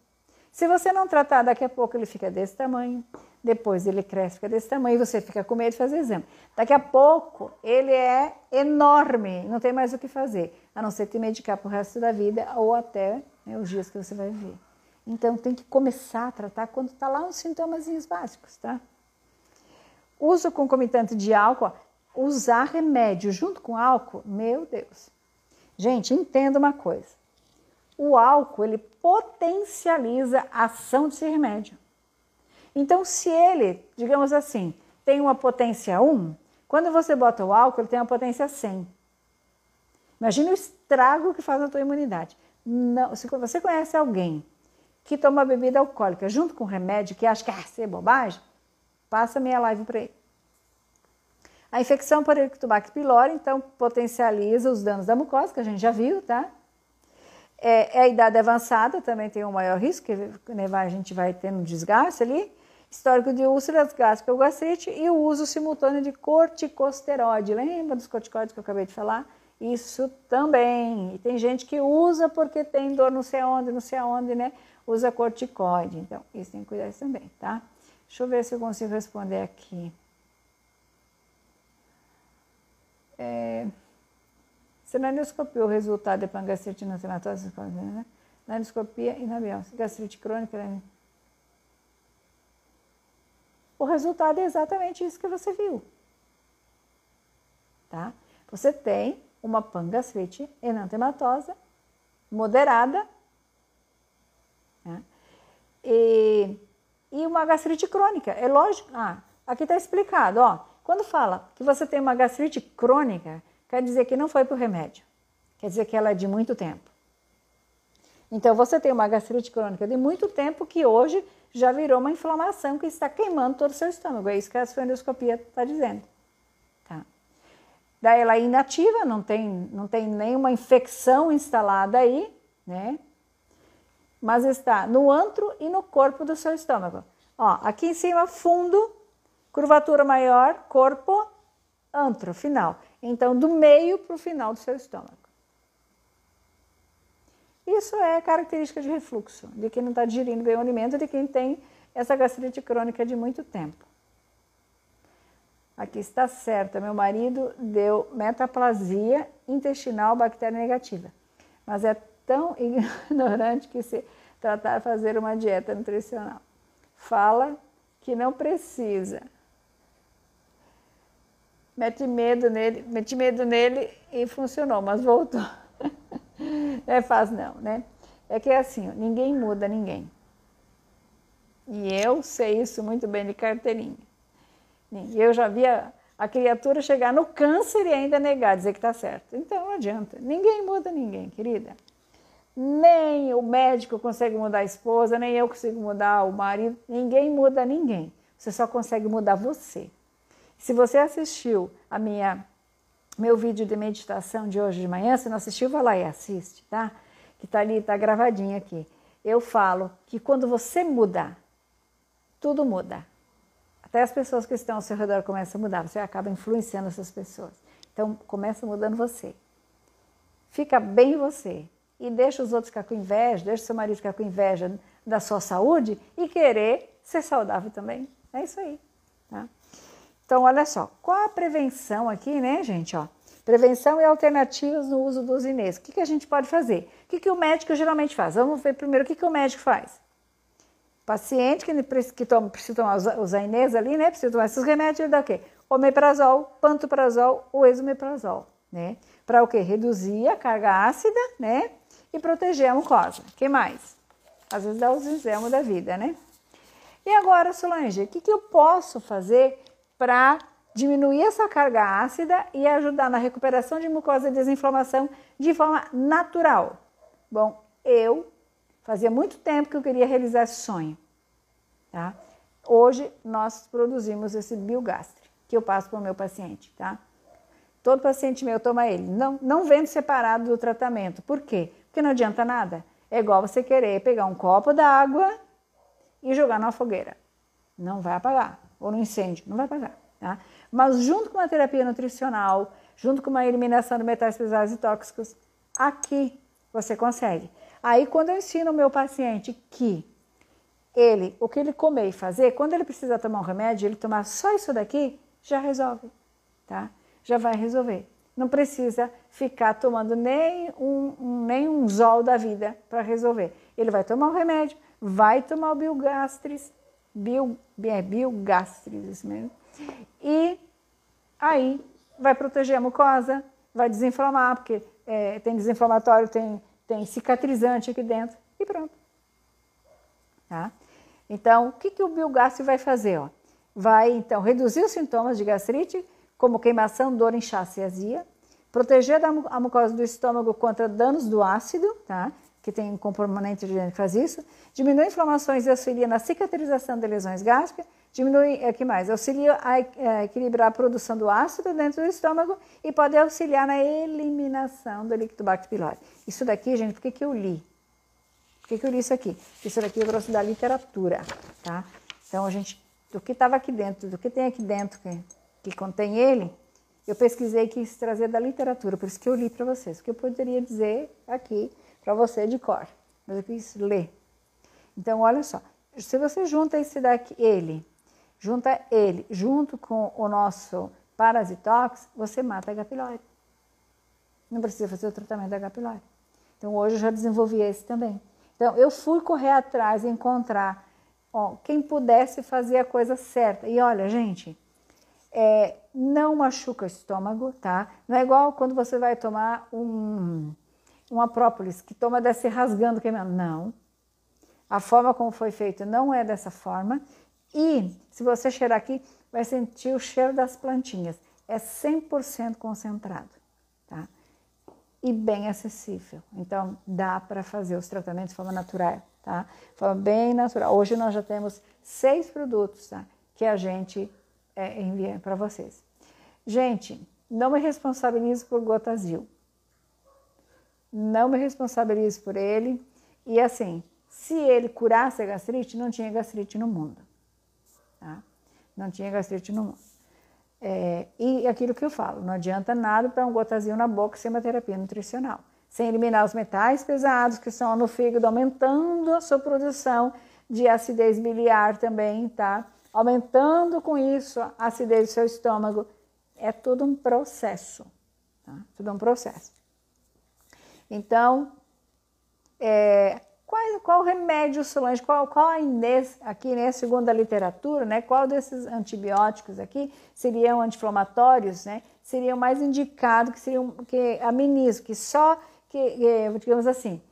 Se você não tratar, daqui a pouco ele fica desse tamanho, depois ele cresce, fica desse tamanho e você fica com medo de fazer exame. Daqui a pouco ele é enorme, não tem mais o que fazer, a não ser te medicar pro resto da vida ou até, né, os dias que você vai viver. Então tem que começar a tratar quando está lá uns sintomazinhos básicos, tá? Uso concomitante de álcool, ó, usar remédio junto com álcool, meu Deus. Gente, entenda uma coisa. O álcool, ele potencializa a ação desse remédio. Então, se ele, digamos assim, tem uma potência 1, quando você bota o álcool, ele tem uma potência 100. Imagina o estrago que faz na tua imunidade. Não, se você conhece alguém que toma bebida alcoólica junto com remédio, que acha que isso é bobagem, passa minha live para ele. A infecção por Helicobacter pylori, então, potencializa os danos da mucosa, que a gente já viu, tá? A idade avançada também tem um maior risco, que a gente vai tendo um desgaste ali. Histórico de úlceras gástricas ou gastrite e o uso simultâneo de corticosteroide. Lembra dos corticoides que eu acabei de falar? Isso também. E tem gente que usa porque tem dor não sei aonde, né? Usa corticoide. Então, isso tem que cuidar também, tá? Deixa eu ver se eu consigo responder aqui. Se na endoscopia o resultado é pangastrite não inflamatória, né? Na endoscopia e na biópsia, gastrite crônica, né? O resultado é exatamente isso que você viu, tá? Você tem uma pangastrite enantematosa moderada, né? E uma gastrite crônica. É lógico, aqui está explicado, ó. Quando fala que você tem uma gastrite crônica, quer dizer que não foi por remédio. Quer dizer que ela é de muito tempo. Então, você tem uma gastrite crônica de muito tempo que hoje já virou uma inflamação que está queimando todo o seu estômago. É isso que a sua endoscopia está dizendo. Tá? Daí ela é inativa, não tem nenhuma infecção instalada aí, né? Mas está no antro e no corpo do seu estômago. Ó, aqui em cima, fundo, curvatura maior, corpo, antro, final. Então, do meio para o final do seu estômago. Isso é característica de refluxo, de quem não está digerindo bem o alimento, de quem tem essa gastrite crônica de muito tempo. Aqui está certa, meu marido deu metaplasia intestinal bactéria negativa, mas é tão ignorante que se tratar de fazer uma dieta nutricional. Fala que não precisa. Meti medo nele e funcionou, mas voltou. Não é fácil não, né? É que é assim, ninguém muda ninguém. E eu sei isso muito bem de carteirinha. Eu já vi a criatura chegar no câncer e ainda negar, dizer que está certo. Então não adianta. Ninguém muda ninguém, querida. Nem o médico consegue mudar a esposa, nem eu consigo mudar o marido. Ninguém muda ninguém. Você só consegue mudar você. Se você assistiu meu vídeo de meditação de hoje de manhã, se não assistiu, vai lá e assiste, tá? Que tá ali, tá gravadinho aqui. Eu falo que quando você muda, tudo muda. Até as pessoas que estão ao seu redor começam a mudar, você acaba influenciando essas pessoas. Então, começa mudando você. Fica bem você. E deixa os outros ficar com inveja, deixa o seu marido ficar com inveja da sua saúde e querer ser saudável também. É isso aí, tá? Então, olha só, qual a prevenção aqui, né, gente, ó? Prevenção e alternativas no uso dos Inês. O que a gente pode fazer? O que o médico geralmente faz? Vamos ver primeiro o que o médico faz. Paciente que precisa tomar os Inês ali, né? Precisa tomar esses remédios, ele dá o quê? Omeprazol, pantoprazol ou esomeprazol, né? Para o quê? Reduzir a carga ácida, né? E proteger a mucosa. O que mais? Às vezes dá os enzimas da vida, né? E agora, Solange, o que eu posso fazer para diminuir essa carga ácida e ajudar na recuperação de mucosa e desinflamação de forma natural? Bom, eu fazia muito tempo que eu queria realizar esse sonho, tá? Hoje nós produzimos esse Biogastri, que eu passo para o meu paciente, tá? Todo paciente meu toma ele, não vendo separado do tratamento. Por quê? Porque não adianta nada. É igual você querer pegar um copo d'água e jogar numa fogueira. Não vai apagar. Ou no incêndio, não vai apagar, tá? Mas junto com uma terapia nutricional, junto com uma eliminação de metais pesados e tóxicos, aqui você consegue. Aí, quando eu ensino o meu paciente que o que ele comer e fazer, quando ele precisa tomar um remédio, ele tomar só isso daqui, já resolve, tá? Já vai resolver. Não precisa ficar tomando nem um Zol da vida para resolver. Ele vai tomar o remédio, vai tomar o Biogastris, Biogastris, isso mesmo, e aí vai proteger a mucosa, vai desinflamar, porque tem desinflamatório, tem cicatrizante aqui dentro e pronto. Tá? Então, o que o Biogastri vai fazer? Ó? Vai, então, reduzir os sintomas de gastrite, como queimação, dor, inchaço e azia, proteger a mucosa do estômago contra danos do ácido, tá? Que tem um componente que faz isso, diminui inflamações e auxilia na cicatrização de lesões gástricas, auxilia a equilibrar a produção do ácido dentro do estômago e pode auxiliar na eliminação do líquido Lacto pylori. Isso daqui, gente, por que eu li? Por que eu li isso aqui? Isso daqui eu trouxe da literatura, tá? Então, do que estava aqui dentro, do que tem aqui dentro que contém ele, eu pesquisei e quis trazer da literatura, por isso que eu li para vocês, porque eu poderia dizer aqui para você de cor, mas eu quis ler. Então, olha só, se você junta junto com o nosso Parasitox, você mata a H. pylori. Não precisa fazer o tratamento da H. pylori. Então, hoje eu já desenvolvi esse também. Então, eu fui correr atrás e encontrar quem pudesse fazer a coisa certa. E olha, gente, não machuca o estômago, tá? Não é igual quando você vai tomar uma própolis, que toma desse rasgando, queimando. Não. A forma como foi feito não é dessa forma. E se você cheirar aqui, vai sentir o cheiro das plantinhas. É 100% concentrado, tá? E bem acessível. Então, dá para fazer os tratamentos de forma natural, tá? De forma bem natural. Hoje nós já temos 6 produtos, tá? Que a gente envia para vocês. Gente, não me responsabilizo por Gotazil. Não me responsabilizo por ele. E assim, se ele curasse a gastrite, não tinha gastrite no mundo. Tá? Não tinha gastrite no mundo. E aquilo que eu falo, não adianta nada para um Gotazil na boca sem uma terapia nutricional. Sem eliminar os metais pesados que estão no fígado, aumentando a sua produção de acidez biliar também, tá? Aumentando com isso a acidez do seu estômago. É tudo um processo, tá? Tudo um processo. Então, qual remédio, Solange, qual a Inês, aqui, né, segundo a literatura, né, qual desses antibióticos aqui seriam anti-inflamatórios, né, seriam mais indicados, que amenizo, digamos assim,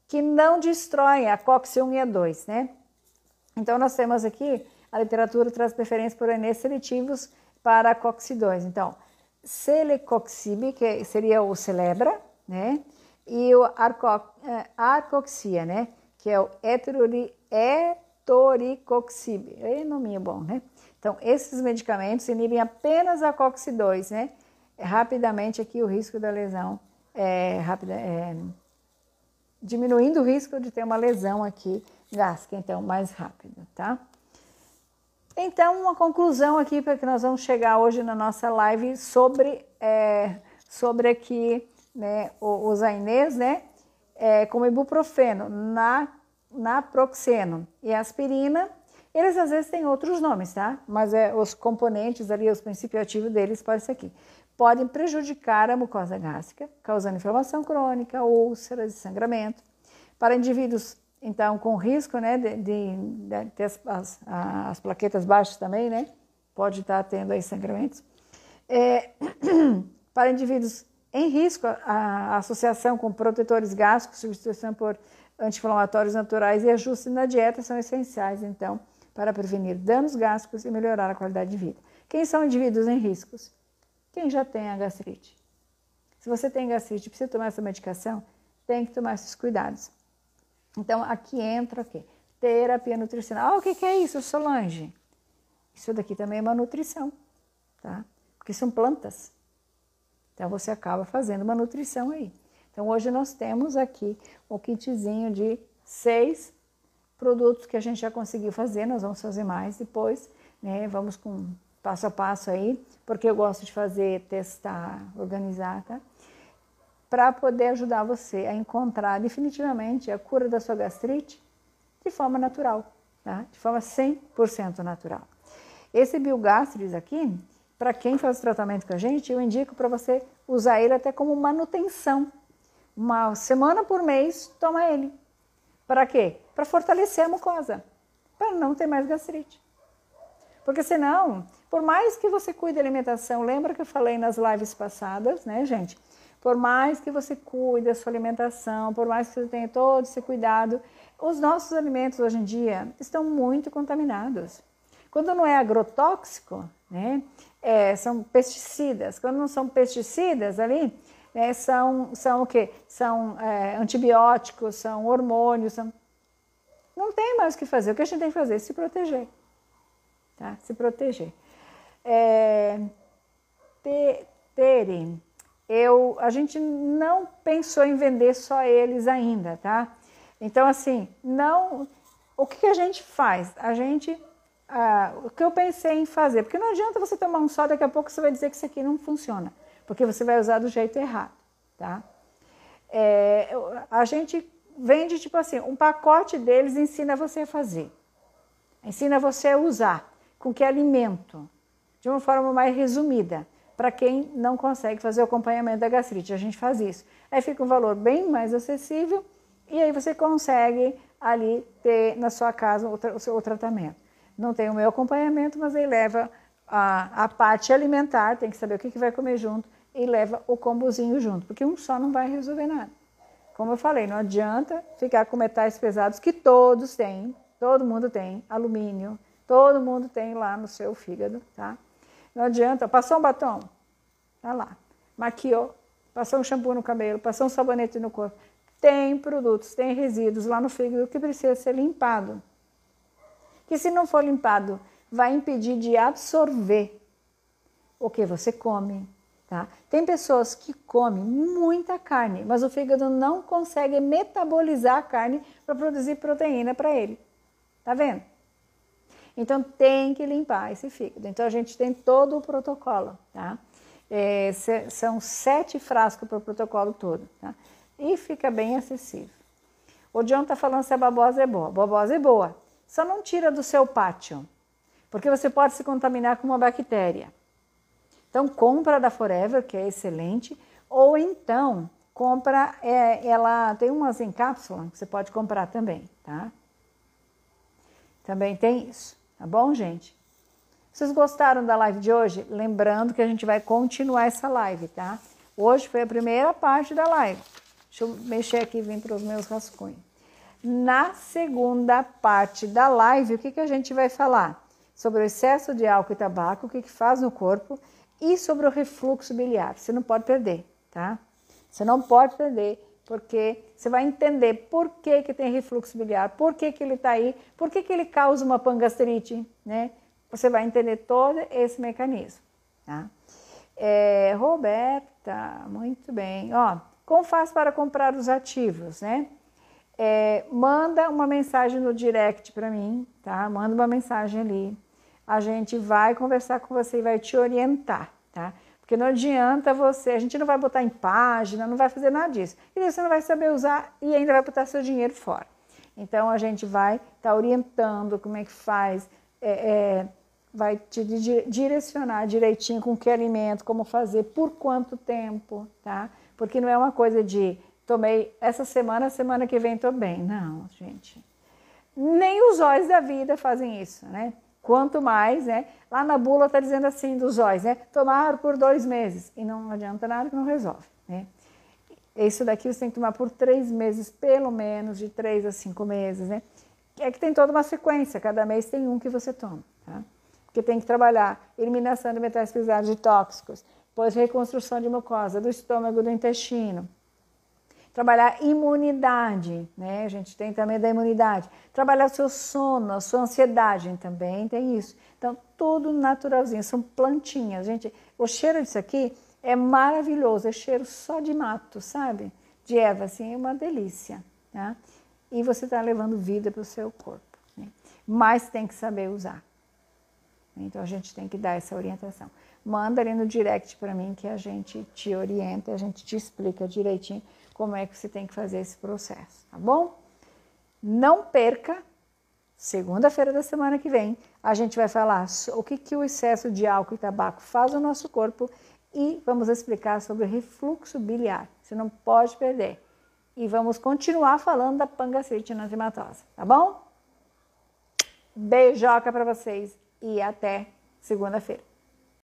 que não destroem a COX-1 e a 2, né? Então, nós temos aqui, a literatura traz preferência por Inês seletivos para a COX-2. Então, Celecoxib, que seria o Celebra, né? E o Arcoxia, né? Que é o Etoricoxib. Nome é bom, né? Então, esses medicamentos inibem apenas a COX-2, né? Rapidamente aqui o risco da lesão, diminuindo o risco de ter uma lesão aqui gástrica, então, mais rápido, tá? Então, uma conclusão aqui para que nós vamos chegar hoje na nossa live sobre aqui, né, os AINEs, né, como ibuprofeno, naproxeno e aspirina, Eles às vezes têm outros nomes, tá? Mas os componentes ali, os princípios ativos deles podem ser aqui. Podem prejudicar a mucosa gástrica, causando inflamação crônica, úlceras e sangramento. Para indivíduos, então, com risco, né, de ter as plaquetas baixas também, né? Pode estar tendo aí sangramentos. Para indivíduos em risco, a associação com protetores gástricos, substituição por anti-inflamatórios naturais e ajustes na dieta são essenciais, então, para prevenir danos gástricos e melhorar a qualidade de vida. Quem são indivíduos em riscos? Quem já tem a gastrite. Se você tem gastrite e precisa tomar essa medicação, tem que tomar esses cuidados. Então, aqui entra o quê? Terapia nutricional. Ah, o que é isso, Solange? Isso daqui também é uma nutrição, tá? Porque são plantas. Então, você acaba fazendo uma nutrição aí. Então, hoje nós temos aqui um kitzinho de 6 produtos que a gente já conseguiu fazer. Nós vamos fazer mais depois, né? Vamos com passo a passo aí, porque eu gosto de fazer, testar, organizar, tá? Para poder ajudar você a encontrar definitivamente a cura da sua gastrite de forma natural, tá? De forma 100% natural. Esse Biogastris aqui, para quem faz tratamento com a gente, eu indico para você usar ele até como manutenção. Uma semana por mês, toma ele. Para quê? Para fortalecer a mucosa, para não ter mais gastrite. Porque senão, por mais que você cuide da alimentação, lembra que eu falei nas lives passadas, né, gente? Por mais que você cuide da sua alimentação, por mais que você tenha todo esse cuidado, os nossos alimentos hoje em dia estão muito contaminados. Quando não é agrotóxico, né, são pesticidas. Quando não são pesticidas ali, são o quê? São antibióticos, são hormônios. Não tem mais o que fazer. O que a gente tem que fazer é se proteger. Tá? Se proteger. A gente não pensou em vender só eles ainda, tá? Então, assim, não. O que a gente faz? O que eu pensei em fazer? Porque não adianta você tomar um só, daqui a pouco você vai dizer que isso aqui não funciona, porque você vai usar do jeito errado, tá? A gente vende, tipo assim, um pacote deles ensina você a fazer, ensina você a usar, com que alimento, de uma forma mais resumida, para quem não consegue fazer o acompanhamento da gastrite. A gente faz isso. Aí fica um valor bem mais acessível e aí você consegue ali ter na sua casa o tratamento. Não tem o meu acompanhamento, mas aí leva a parte alimentar, tem que saber o que vai comer junto, e leva o combozinho junto, porque um só não vai resolver nada. Como eu falei, não adianta ficar com metais pesados que todos têm, todo mundo tem, alumínio, todo mundo tem lá no seu fígado, tá? Não adianta, passou um batom, tá lá, maquiou, passou um shampoo no cabelo, passou um sabonete no corpo, tem produtos, tem resíduos lá no fígado que precisa ser limpado. Que se não for limpado, vai impedir de absorver o que você come, tá? Tem pessoas que comem muita carne, mas o fígado não consegue metabolizar a carne para produzir proteína para ele, tá vendo? Então tem que limpar esse fígado. Então a gente tem todo o protocolo, tá? São 7 frascos para o protocolo todo, tá? E fica bem acessível. O John está falando se a babosa é boa. A babosa é boa. Só não tira do seu pátio, porque você pode se contaminar com uma bactéria. Então, compra da Forever, que é excelente, ou então, compra, ela tem umas em cápsula, que você pode comprar também, tá? Também tem isso, tá bom, gente? Vocês gostaram da live de hoje? Lembrando que a gente vai continuar essa live, tá? Hoje foi a primeira parte da live. Deixa eu mexer aqui e vir para os meus rascunhos. Na segunda parte da live, o que a gente vai falar? Sobre o excesso de álcool e tabaco, o que faz no corpo e sobre o refluxo biliar. Você não pode perder, tá? Você não pode perder, porque você vai entender por que tem refluxo biliar, por que ele está aí, por que ele causa uma pangastrite, né? Você vai entender todo esse mecanismo, tá? Roberta, muito bem. Ó, como faz para comprar os ativos, né? Manda uma mensagem no direct para mim, tá? Manda uma mensagem ali. A gente vai conversar com você e vai te orientar, tá? Porque não adianta a gente não vai botar em página, não vai fazer nada disso. E você não vai saber usar e ainda vai botar seu dinheiro fora. Então, a gente vai estar orientando como é que faz, vai te direcionar direitinho com que alimento, como fazer, por quanto tempo, tá? Porque não é uma coisa de tomei essa semana, a semana que vem estou bem. Não, gente. Nem os olhos da vida fazem isso, né? Quanto mais, né? Lá na bula está dizendo assim dos olhos, né? Tomar por 2 meses. E não adianta nada que não resolve, né? Isso daqui você tem que tomar por 3 meses, pelo menos, de 3 a 5 meses, né? É que tem toda uma sequência, cada mês tem um que você toma, tá? Porque tem que trabalhar eliminação de metais pesados e tóxicos, depois reconstrução de mucosa do estômago, do intestino. Trabalhar imunidade, né? A gente tem também da imunidade. Trabalhar o seu sono, a sua ansiedade também tem isso. Então, tudo naturalzinho, são plantinhas. Gente, o cheiro disso aqui é maravilhoso, é cheiro só de mato, sabe? De erva, assim, é uma delícia, tá? E você está levando vida para o seu corpo, né? Mas tem que saber usar. Então, a gente tem que dar essa orientação. Manda ali no direct para mim que a gente te orienta, a gente te explica direitinho como é que você tem que fazer esse processo, tá bom? Não perca, segunda-feira da semana que vem, a gente vai falar o que o excesso de álcool e tabaco faz no nosso corpo e vamos explicar sobre o refluxo biliar. Você não pode perder. E vamos continuar falando da pangacite enantiomatosa, tá bom? Beijoca para vocês e até segunda-feira.